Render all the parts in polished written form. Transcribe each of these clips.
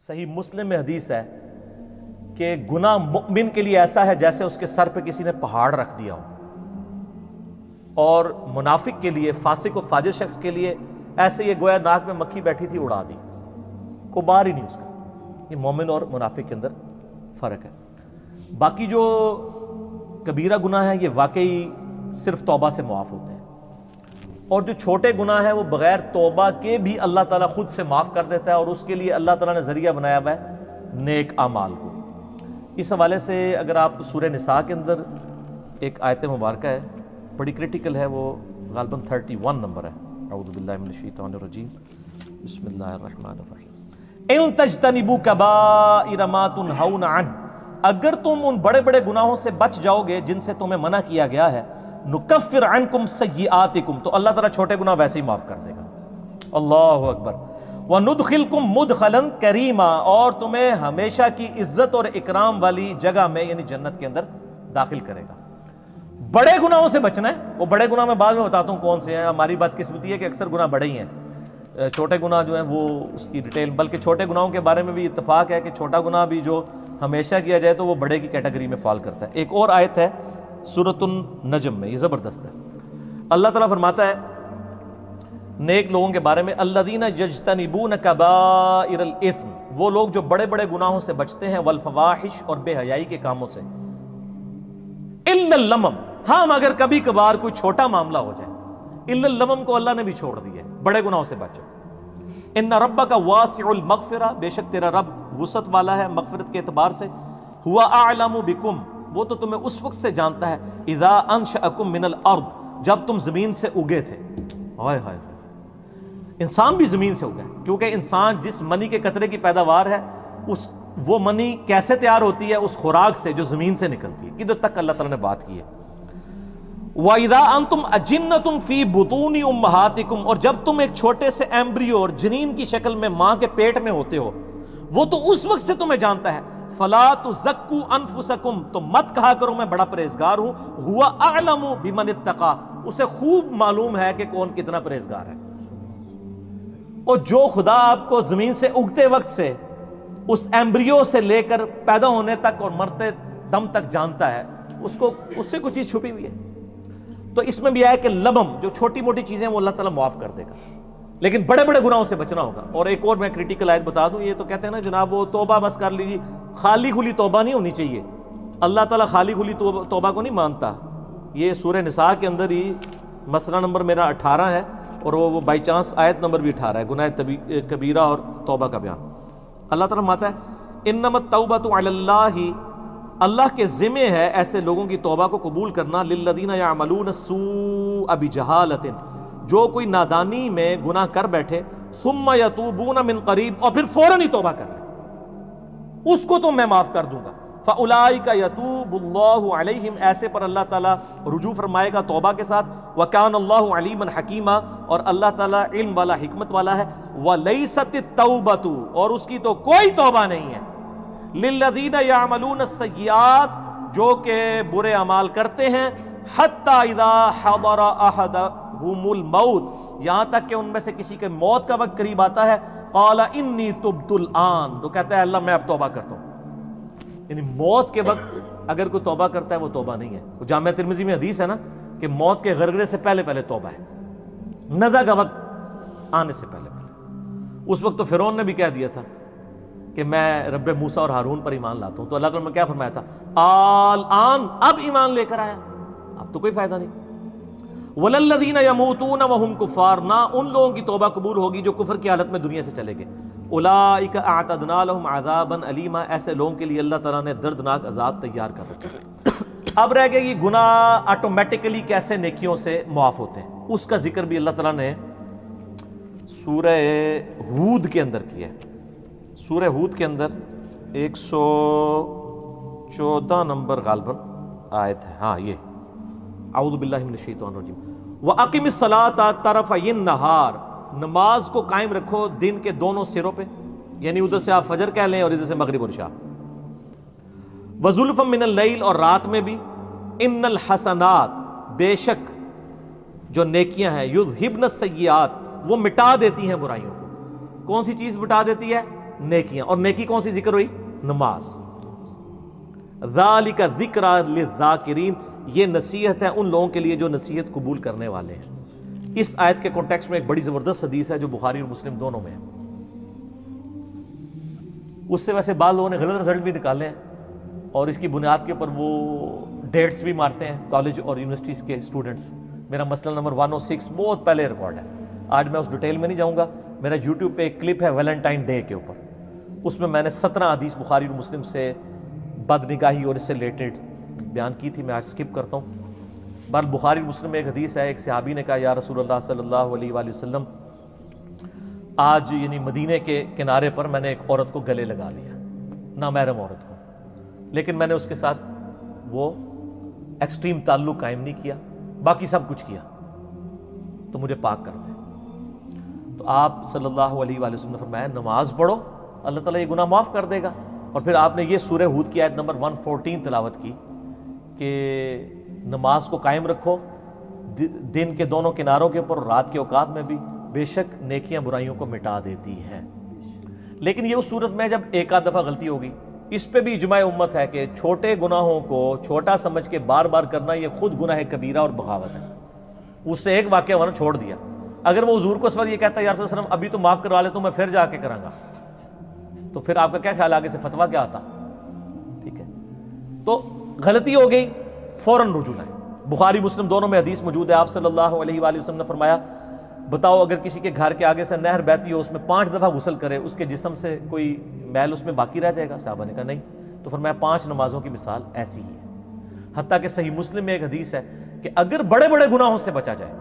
صحیح مسلم میں حدیث ہے کہ گناہ مؤمن کے لیے ایسا ہے جیسے اس کے سر پہ کسی نے پہاڑ رکھ دیا ہو، اور منافق کے لیے، فاسق و فاجر شخص کے لیے ایسے یہ گویا ناک میں مکھی بیٹھی تھی اڑا دی، کوئی بار ہی نہیں اس کا۔ یہ مومن اور منافق کے اندر فرق ہے۔ باقی جو کبیرہ گناہ ہیں یہ واقعی صرف توبہ سے معاف ہوتے ہیں، اور جو چھوٹے گناہ ہیں وہ بغیر توبہ کے بھی اللہ تعالیٰ خود سے معاف کر دیتا ہے، اور اس کے لیے اللہ تعالیٰ نے ذریعہ بنایا ہوا ہے نیک اعمال کو۔ اس حوالے سے اگر آپ سورہ نساء کے اندر ایک آیت مبارکہ ہے، بڑی کریٹیکل ہے، وہ غالباً 31 نمبر ہے۔ اعوذ باللہ من الشیطان الرجیم، بسم اللہ الرحمن الرحیم۔ ان تجتنبوا کبائر ما تنہون عنہ، اگر تم ان بڑے بڑے گناہوں سے بچ جاؤ گے جن سے تمہیں منع کیا گیا ہے، نکفر عنکم سیئاتکم، تو اللہ تعالیٰ چھوٹے گناہ ویسے ہی معاف کر دے گا۔ اللہ اکبر۔ وندخلکم مدخلا کریما، اور تمہیں ہمیشہ کی عزت اور اکرام والی جگہ میں یعنی جنت کے اندر داخل کرے گا۔ بڑے گناہوں سے بچنا ہے، وہ بڑے گناہ میں بعد میں بتاتا ہوں کون سے ہیں۔ ہماری بدقسمتی ہے کہ اکثر گناہ بڑے ہی ہیں، چھوٹے گناہ جو ہیں وہ اس کی ڈیٹیل، بلکہ چھوٹے گناہوں کے بارے میں بھی اتفاق ہے کہ چھوٹا گناہ بھی جو ہمیشہ کیا جائے تو وہ بڑے کی کیٹیگری میں فال کرتا ہے۔ ایک اور آیت ہے سورۃ النجم میں، یہ زبردست ہے۔ اللہ تعالیٰ فرماتا ہے نیک لوگوں کے بارے میں، الذین یجتنبون کبائر الاثم، وہ لوگ جو بڑے بڑے گناہوں سے بچتے ہیں، والفواحش، اور بے حیائی کے کاموں سے، الا اللمم، ہاں مگر کبھی کبھار کوئی چھوٹا معاملہ ہو جائے، الا اللمم کو اللہ نے بھی چھوڑ دیا ہے، بڑے گناہوں سے بچو۔ ان ربک واسع المغفرہ، بے شک تیرا رب وسعت والا ہے مغفرت کے اعتبار سے، ہوا اعلم بکم، وہ تو تمہیں اس وقت سے جانتا ہے، اذا انشأکم من الارض، جب تم زمین سے اگے تھے۔ ہائے ہائے ہائے، انسان بھی زمین سے اگا ہے، کیونکہ انسان جس منی کے قطرے کی پیداوار ہے، وہ منی کیسے تیار ہوتی ہے؟ اس خوراک سے جو زمین سے نکلتی ہے۔ ادھر تک اللہ تعالیٰ نے بات کی ہے۔ وَإِذَا أَنْتُمْ أَجِنَّةٌ فِي بُطُونِ أُمَّهَاتِكُمْ، اور جب تم ایک چھوٹے سے ایمبریو اور جنین کی شکل میں ماں کے پیٹ میں ہوتے ہو، وہ تو اس وقت سے تمہیں جانتا ہے۔ فَلَا تُزَكُّوا أَنفُسَكُمْ، تو مت کہا کرو میں بڑا پرہیزگار ہوں، هُوَ أَعْلَمُ بِمَنِ اتَّقَىٰ، اسے خوب معلوم ہے کہ کون کتنا پرہیزگار ہے۔ اور جو خدا آپ کو زمین سے اگتے وقت سے، اس ایمبریو سے لے کر پیدا ہونے تک اور مرتے دم تک جانتا ہے، اس سے کوئی چیز چھپی ہوئی ہے؟ تو اس میں بھی آیا کہ لبم، جو چھوٹی موٹی چیزیں وہ اللہ تعالیٰ معاف کر دے گا، لیکن بڑے بڑے گناہوں سے بچنا ہوگا۔ اور ایک اور میں کریٹیکل آیت بتا دوں، یہ تو کہتے ہیں نا جناب وہ توبہ بس کر لیجیے، خالی کھلی توبہ نہیں ہونی چاہیے، اللہ تعالیٰ خالی کھلی توبہ کو نہیں مانتا۔ یہ سورہ نساء کے اندر ہی مسئلہ نمبر میرا 18 ہے، اور وہ بائی چانس آیت نمبر بھی 18 ہے، گناہ کبیرہ اور توبہ کا بیان۔ اللہ تعالیٰ فرماتا ہے انما التوبۃ علی اللہ، اللہ کے ذمہ ہے ایسے لوگوں کی توبہ کو قبول کرنا، للذین یعملون السوء بجہالۃ، جو کوئی نادانی میں گناہ کر بیٹھے، ثم یتوبون من قریب، اور پھر فوراً ہی توبہ کر لیں، اس کو تو میں معاف کر دوں گا۔ فاولئک یتوب اللہ علیہم، ایسے پر اللہ تعالیٰ رجوع فرمائے گا توبہ کے ساتھ۔ وکان اللہ علیما حکیما، اور اللہ تعالیٰ علم والا حکمت والا ہے۔ ولیست التوبۃ، اور اس کی تو کوئی توبہ نہیں ہے، للذین یعملون السیئات، جو کہ برے اعمال کرتے ہیں، حتی اذا حضر احدهم الموت، یہاں تک کہ ان میں سے کسی کے موت کا وقت قریب آتا ہے، قال انی تبت الآن، تو کہتا ہے اللہ میں اب توبہ کرتا ہوں۔ یعنی موت کے وقت اگر کوئی توبہ کرتا ہے وہ توبہ نہیں ہے۔ وہ جامعہ ترمذی میں حدیث ہے نا کہ موت کے غرغرے سے پہلے پہلے توبہ ہے، نزع کا وقت آنے سے پہلے پہلے۔ اس وقت تو فرعون نے بھی کہہ دیا تھا کہ میں رب موسیٰ اور ہارون پر ایمان لاتا ہوں، تو اللہ تعالیٰ نے کیا فرمایا تھا؟ الآن، اب ایمان لے کر آیا، اب تو کوئی فائدہ نہیں۔ وَلَلَّذِينَ يَمُوتُونَ وَهُمْ كُفَّارٌ، نہ ان لوگوں کی توبہ قبول ہوگی جو کفر کی حالت میں دنیا سے چلے گئے۔ اولئک اعتدنا لهم عذابا الیما، ایسے لوگوں کے لیے اللہ تعالیٰ نے دردناک عذاب تیار کر رکھا ہے۔ اب رہ گیا یہ گناہ آٹومیٹکلی کیسے نیکیوں سے معاف ہوتے ہیں، اس کا ذکر بھی اللہ تعالیٰ نے سورہ ہود کے اندر کیا ہے۔ سورہ ہود کے اندر 114 نمبر غالباً آیت ہے، ہاں یہ، اعوذ باللہ من الشیطان الرجیم، وَأَقِمِ الصَّلَاةَ طَرَفَيِ النَّهَارِ، نماز کو قائم رکھو دن کے دونوں سروں پہ، یعنی ادھر سے آپ فجر کہہ لیں اور ادھر سے مغرب اور عشاء۔ وَزُلْفًا مِّنَ اللَّيْلِ، اور رات میں بھی۔ اِنَّ الْحَسَنَاتِ، بے شک جو نیکیاں ہیں، یُذْہِبْنَ السَّیِّئَاتِ، وہ مٹا دیتی ہیں برائیوں کو۔ کون سی چیز مٹا دیتی ہے؟ نیکیاں. اور نیکی کون سی ذکر ہوئی؟ نماز. ذالک ذکریٰ للذاکرین، یہ نصیحت ہے ان لوگوں کے لیے جو نصیحت قبول کرنے والے ہیں. اس آیت کے کانٹیکسٹ میں ایک بڑی زبردست حدیث ہے جو بخاری اور مسلم دونوں میں ہے. اس سے ویسے بعض لوگوں نے غلط رزلٹ بھی نکالے ہیں اور اس کی بنیاد کے اوپر وہ ڈیٹس بھی مارتے ہیں کالج اور یونیورسٹیز کے اسٹوڈنٹس. میرا مسئلہ نمبر 106 بہت پہلے ریکارڈ ہے، آج میں اس ڈیٹیل میں نہیں جاؤں گا. میرا یوٹیوب پہ ایک کلپ ہے ویلنٹائن ڈے کے اوپر، اس میں میں نے 17 حدیث بخاری اور مسلم سے بد نگاہی اور اس سے ریلیٹڈ بیان کی تھی. میں آج سکپ کرتا ہوں. بہرحال بخاری مسلم میں ایک حدیث ہے، ایک صحابی نے کہا یا رسول اللہ صلی اللہ علیہ وآلہ وسلم، آج یعنی مدینے کے کنارے پر میں نے ایک عورت کو گلے لگا لیا، نامحرم عورت کو، لیکن میں نے اس کے ساتھ وہ ایکسٹریم تعلق قائم نہیں کیا، باقی سب کچھ کیا، تو مجھے پاک کر دے. تو آپ صلی اللہ علیہ وآلہ وسلم نے فرمایا نماز پڑھو، اللہ تعالیٰ یہ گناہ معاف کر دے گا. اور پھر آپ نے یہ سورہ ہود کی آیت نمبر 114 تلاوت کی کہ نماز کو قائم رکھو دن کے دونوں کناروں کے اوپر اور رات کے اوقات میں بھی، بے شک نیکیاں برائیوں کو مٹا دیتی ہیں. لیکن یہ اس صورت میں جب ایک آدھ دفعہ غلطی ہوگی. اس پہ بھی اجماع امت ہے کہ چھوٹے گناہوں کو چھوٹا سمجھ کے بار بار کرنا یہ خود گناہ کبیرہ اور بغاوت ہے. اس سے ایک واقعہ ورنہ چھوڑ دیا. اگر وہ حضور کو اس وقت یہ کہتا ہے یا رسول اللہ علیہ وسلم ابھی تو معاف کروا لے تو میں پھر جا کے کراں گا، تو پھر آپ کا کیا خیال آگے سے فتویٰ کیا آتا؟ ٹھیک ہے، تو غلطی ہو گئی فوراً رجوع لائیں. بخاری مسلم دونوں میں حدیث موجود ہے. آپ صلی اللہ علیہ وآلہ وسلم نے فرمایا بتاؤ اگر کسی کے گھر کے آگے سے نہر بہتی ہو، اس میں 5 دفعہ غسل کرے، اس کے جسم سے کوئی میل اس میں باقی رہ جائے گا؟ صحابہ نے کہا نہیں. تو فرمایا 5 نمازوں کی مثال ایسی ہی ہے. حتیٰ کہ صحیح مسلم میں ایک حدیث ہے کہ اگر بڑے بڑے گناہوں سے بچا جائے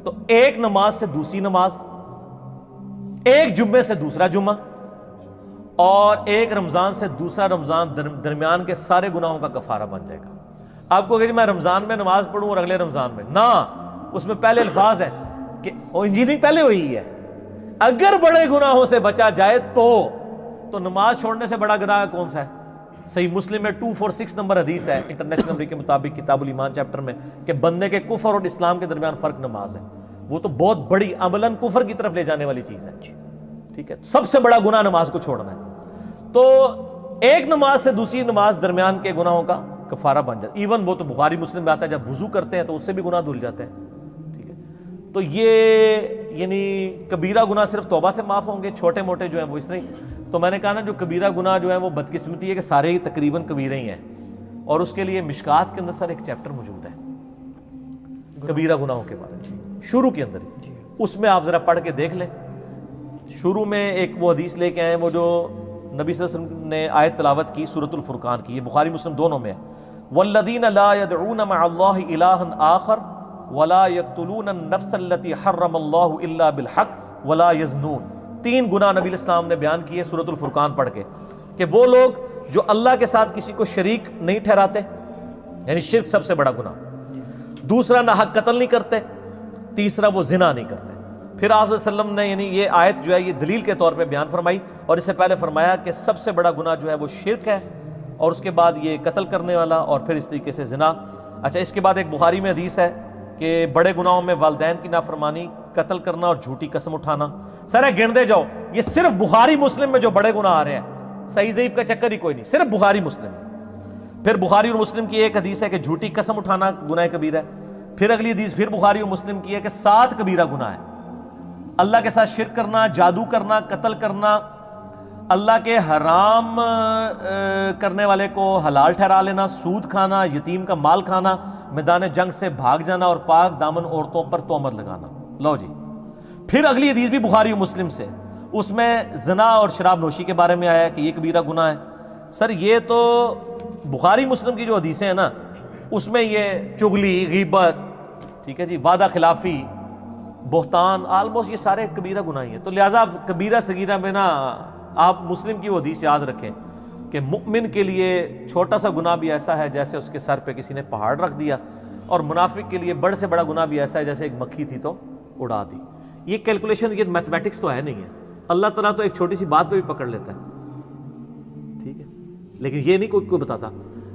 تو ایک نماز سے دوسری نماز، ایک جمعے سے دوسرا جمعہ، اور ایک رمضان سے دوسرا رمضان درمیان کے سارے گناہوں کا کفارہ بن جائے گا. آپ کو کہ میں رمضان میں نماز پڑھوں اور اگلے رمضان میں نہ، اس میں پہلے الفاظ ہیں کہ انجینئرنگ پہلے ہوئی ہے. اگر بڑے گناہوں سے بچا جائے تو نماز چھوڑنے سے بڑا گناہ کون سا ہے؟ صحیح مسلم میں 246 نمبر حدیث ہے انٹرنیشنل نمبر کے مطابق کتاب الایمان چیپٹر میں کہ بندے کے کفر اور اسلام کے درمیان فرق نماز ہے. وہ تو بہت بڑی عملاً کفر کی طرف لے جانے والی چیز ہے. ٹھیک ہے، سب سے بڑا گناہ نماز کو چھوڑنا ہے. تو ایک نماز سے دوسری نماز درمیان کے گناہوں کا کفارہ بن جاتا ہے. ایون وہ تو بخاری مسلم میں آتا ہے جب وضو کرتے ہیں تو اس سے بھی گناہ دھل جاتے ہیں. ٹھیک ہے، تو یہ یعنی کبیرہ گناہ صرف توبہ سے معاف ہوں گے، چھوٹے موٹے جو ہیں وہ اس طرح. تو میں نے کہا نا جو کبیرہ گناہ جو ہے وہ بدقسمتی ہے کہ سارے ہی تقریباً کبیرہ ہی ہیں، اور اس کے لیے مشکات کے اندر سر ایک چیپٹر موجود ہے کبیرہ گناہوں کے بارے میں، شروع کے اندر ہی. اس میں آپ ذرا پڑھ کے دیکھ لیں. شروع میں ایک وہ حدیث لے کے آئے وہ جو نبی صلی اللہ علیہ وسلم نے آیت تلاوت کی سورۃ الفرقان کی، یہ بخاری مسلم دونوں میں ہے. والذین لا يدعون مع اللہ الہا آخر ولا يقتلون النفس التي حرم اللہ الا بالحق ولا يزنون. 3 گناہ نبی الاسلام نے بیان کیے سورۃ الفرقان پڑھ کے کہ وہ لوگ جو اللہ کے ساتھ کسی کو شریک نہیں ٹھہراتے، یعنی شرک سب سے بڑا گناہ. دوسرا نہ حق قتل نہیں کرتے. تیسرا وہ زنا نہیں کرتے. پھر آپ صلی اللہ علیہ وسلم نے یعنی یہ آیت جو ہے یہ دلیل کے طور پہ بیان فرمائی، اور اس سے پہلے فرمایا کہ سب سے بڑا گناہ جو ہے وہ شرک ہے، اور اس کے بعد یہ قتل کرنے والا، اور پھر اس طریقے سے زنا. اچھا، اس کے بعد ایک بخاری میں حدیث ہے کہ بڑے گناہوں میں والدین کی نافرمانی، قتل کرنا اور جھوٹی قسم اٹھانا. سر گنتے جاؤ، یہ صرف بخاری مسلم میں جو بڑے گناہ آ رہے ہیں، صحیح ضعیف کا چکر ہی کوئی نہیں، صرف بخاری مسلم میں. پھر بخاری اور مسلم کی ایک حدیث ہے کہ جھوٹی قسم اٹھانا گناہ کبیرہ ہے. پھر اگلی حدیث پھر بخاری اور مسلم کی ہے کہ 7 کبیرہ گناہ ہے. اللہ کے ساتھ شرک کرنا، جادو کرنا، قتل کرنا، اللہ کے حرام کرنے والے کو حلال ٹھہرا لینا، سود کھانا، یتیم کا مال کھانا، میدان جنگ سے بھاگ جانا، اور پاک دامن عورتوں پر تہمت لگانا. لو جی، پھر اگلی حدیث بھی بخاری و مسلم سے، اس میں زنا اور شراب نوشی کے بارے میں آیا کہ یہ کبیرہ گناہ ہے. سر یہ تو بخاری مسلم کی جو حدیثیں ہیں نا، اس میں یہ چغلی، غیبت، ٹھیک ہے جی، وعدہ خلافی، بہتان، آلموسٹ یہ سارے کبیرہ گناہ ہیں. تو لہٰذا کبیرہ صغیرہ میں نا آپ مسلم کی وہ حدیث یاد رکھیں کہ مؤمن کے لیے چھوٹا سا گناہ بھی ایسا ہے جیسے اس کے سر پہ کسی نے پہاڑ رکھ دیا، اور منافق کے لیے بڑے سے بڑا گناہ بھی ایسا ہے جیسے ایک مکھی تھی تو اڑا دی. یہ کیلکولیشن، یہ میتھمیٹکس تو ہے نہیں ہے. اللہ تعالیٰ تو ایک چھوٹی سی بات پہ بھی پکڑ لیتا ہے. ٹھیک ہے، لیکن یہ نہیں کوئی بتاتا.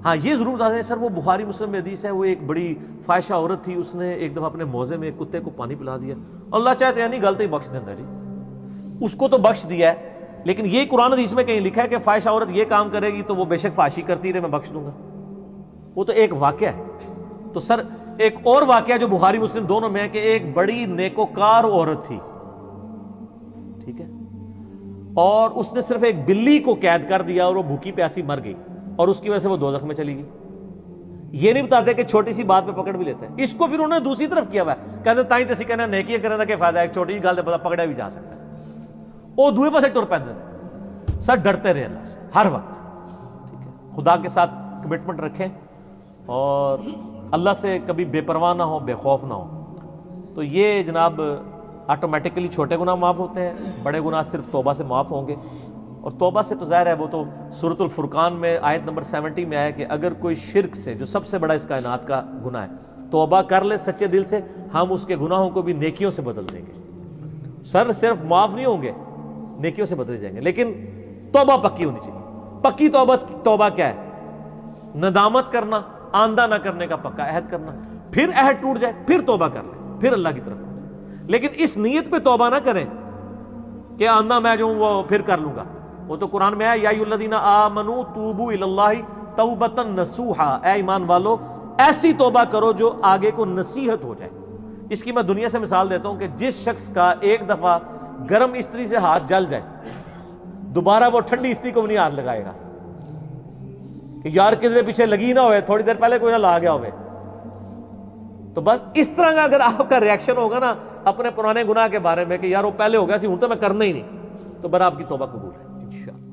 ہاں یہ ضرور بتاتے ہیں سر وہ بخاری مسلم میں حدیث ہے، وہ ایک بڑی فاحشہ عورت تھی، اس نے ایک دفعہ اپنے موزے میں ایک کتے کو پانی پلا دیا. اللہ چاہتے ہیں نہیں غلطی بخش دیتا ہے جی، اس کو تو بخش دیا ہے، لیکن یہ قرآن حدیث میں کہیں لکھا ہے کہ فاحشہ عورت یہ کام کرے گی تو وہ بے شک فحاشی کرتی رہے، میں بخش دوں گا، وہ تو ایک واقعہ ہے۔ تو سر ایک اور واقعہ جو بخاری مسلم دونوں میں ہے کہ ایک بڑی نیکوکار عورت تھی، ٹھیک ہے، اور اس نے صرف ایک بلی کو قید کر دیا اور وہ بھوکی پیاسی مر گئی، اور اس کی وجہ سے وہ دوزخ میں چلی گئی۔ یہ نہیں بتاتے کہ چھوٹی سی بات پہ پکڑ بھی لیتے ہیں، اس کو پھر انہوں نے دوسری طرف کیا ہوا ہے، کہتے تائیں تسی کہنا نیکیاں کرنے دا کہ فائدہ ہے، ایک چھوٹی سی گل تے پتہ پکڑا بھی جا سکتا ہے، وہ دوسرے پاسے ٹر پیندے ہیں۔ سر ڈرتے رہے اللہ سے ہر وقت، ٹھیک ہے، خدا کے ساتھ کمٹمنٹ رکھیں اور اللہ سے کبھی بے پرواہ نہ ہو، بے خوف نہ ہو، تو یہ جناب آٹومیٹکلی چھوٹے گناہ معاف ہوتے ہیں، بڑے گناہ صرف توبہ سے معاف ہوں گے۔ اور توبہ سے تو ظاہر ہے وہ تو سورۃ الفرقان میں آیت نمبر 70 میں آیا کہ اگر کوئی شرک سے، جو سب سے بڑا اس کائنات کا گناہ ہے، توبہ کر لے سچے دل سے، ہم اس کے گناہوں کو بھی نیکیوں سے بدل دیں گے۔ سر صرف معاف نہیں ہوں گے، نیکیوں سے بدلے جائیں گے، لیکن توبہ پکی ہونی چاہیے۔ پکی توبہ کیا ہے؟ ندامت کرنا، آندہ نہ کرنے کا پکا عہد کرنا، پھر عہد ٹوٹ جائے پھر توبہ کر لیں، پھر اللہ کی طرف جائیں، لیکن اس نیت پہ توبہ نہ کریں کہ آندہ میں جو ہوں وہ پھر کر لوں گا۔ وہ تو قرآن میں ہے یا ایھا الذین آمنوا توبوا الی اللہ توبۃ نصوحا، اے ایمان والو ایسی توبہ کرو جو آگے کو نصیحت ہو جائے۔ اس کی میں دنیا سے مثال دیتا ہوں کہ جس شخص کا ایک دفعہ گرم استری سے ہاتھ جل جائے، دوبارہ وہ ٹھنڈی استری کو بھی نہیں ہاتھ لگائے گا کہ یار کدھر پیچھے لگی نہ ہوئے، تھوڑی دیر پہلے کوئی نہ لا گیا ہوئے۔ تو بس اس طرح کا اگر آپ کا ریاکشن ہوگا نا اپنے پرانے گناہ کے بارے میں کہ یار وہ پہلے ہو گیا سی ہوں تو میں کرنا ہی نہیں، تو بر آپ کی توبہ قبول ہے انشاءاللہ۔